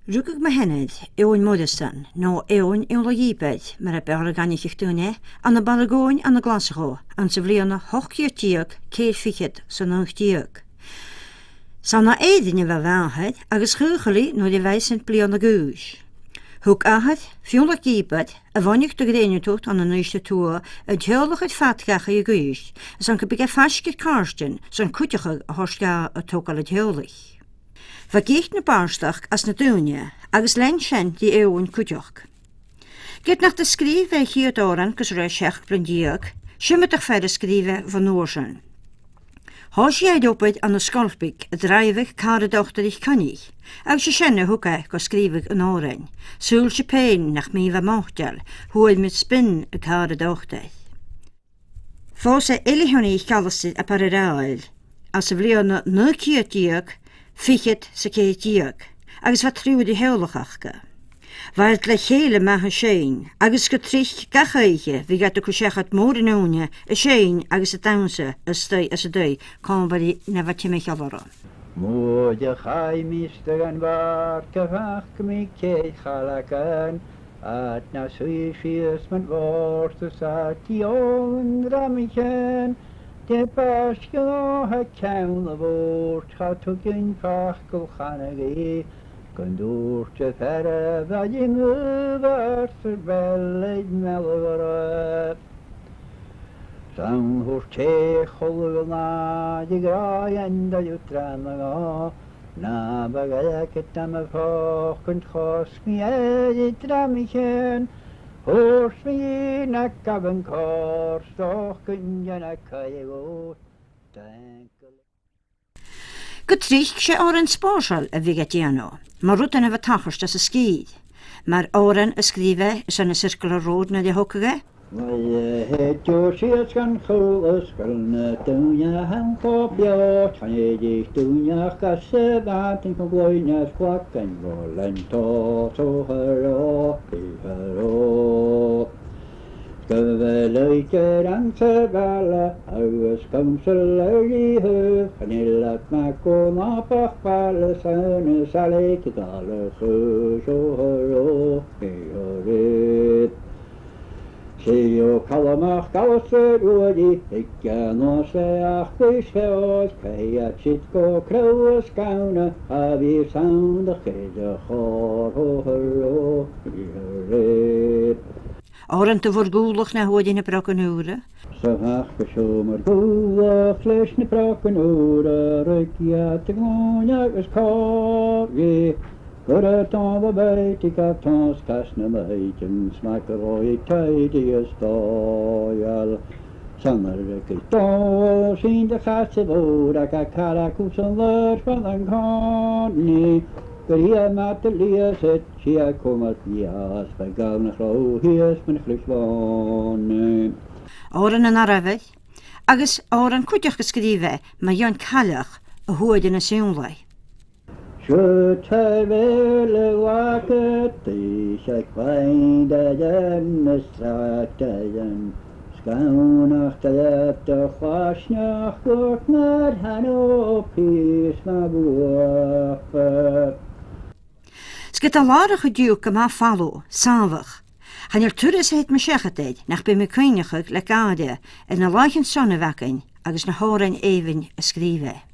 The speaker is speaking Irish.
Rúgach me hennid éoin modestan, nó éoin in logíbed, mar a bear ganich ich dúne, an a balagóin an a glasagó, an sa bbliana hochcíotíag, céir fichid san uchtíag. Sanna éidirne bheith bheanhead agus chuúchalí nó de bheisint bliana gúis. Thug ahad, fiúnach gíbed, a bhainich do gréinetúcht an a nuiste túa, a dheolach it fatgacha i gúis, san go bige fascid carstin, san cúteach a horsga a tógal a dheolich. Fa geicht na barstach as na dúne, agus lein sin di éoin cúteach. Geit nach de skrive hiad oran gus ra seach blindíag, simitach fer a skrive van oorsen. Hás jij opid an a skolpig a dreivig kare dochter ich kannig, agus se sinne hoeke go skrivig an oren, súl se pein nach mi va mochtel, hoe mit spin a kare dochter. Fós a ilihunni kallassid a parirail, as a vliana nukiatiag, fichit sa céitiag, agus wat triú di heolachachga. Waart le chéle macha séin, agus go trich gachaige, vi gat a kusechat mórinóne, a séin agus a damse, a stoi as a dui, kom bari nefa timich avara. Moja chai mister an war, gevach mi cé chalakan, at na sui fies man vorst sa tion ramichen, de pasio ha cawn a vort, ha tugin fach go chanagi, Gandúrte ferre bheadin uvar verbelleid melvara. San húrte cholugna di graen da jutranaga, na bagayeket am a fochent chos mi edi dramichen, húrs mi na gaben kors, doch gynjan a kaigot, Getrich sé oren spórsal a vigetiano, mar rutan a tachast as a skid, mar oren a skrive san a circular road na de hokkige. Wel het jo siet gan cholas galna dunya han kopio, chanedig dunya gasse batin kon gloinas kwakken volento so hero, hero. Gwyleiter an sebala, agus gymsylau'i hyf, Hanilad mag o mabach bala san y salig dal y chwys o hyro i hyryd. Sio calamach gawas y rwyd Igan o seach gwisheoedd, Caia chit go crywys gawna, A fi sawn da chyd y chor o hyro i hyryd. Oren te voorgoelig na hoed in de brokkenhoeren. Sach besjomer goelig fles na brokkenhoeren, Rukja te gewoon agus kari. Gurret aan de bijt, ik heb tans kast na meiten, Smaak er oi tijdig is doial. Sanner ik is doel, Sien de gasse woord, Ik heb karakoes en leurs van een kani. Geria met de lies het, Sia kom het lias, Bij gauw gauw hies mijn gliswoon. Oren en arafig, agus oren kutjach geschreven, maar Jan Kallach, a hoed in a sionlai. Should I really walk it, Ik find a jen strategen. Schaunach de chwasnach gort naar hanopis na boefe. Skit a larige duke am ha fallo, sanvig. Han er turris het me seggetheid, nach bij me kynigig lekade, en a lachen sonnewekken, agus na horen even schreven.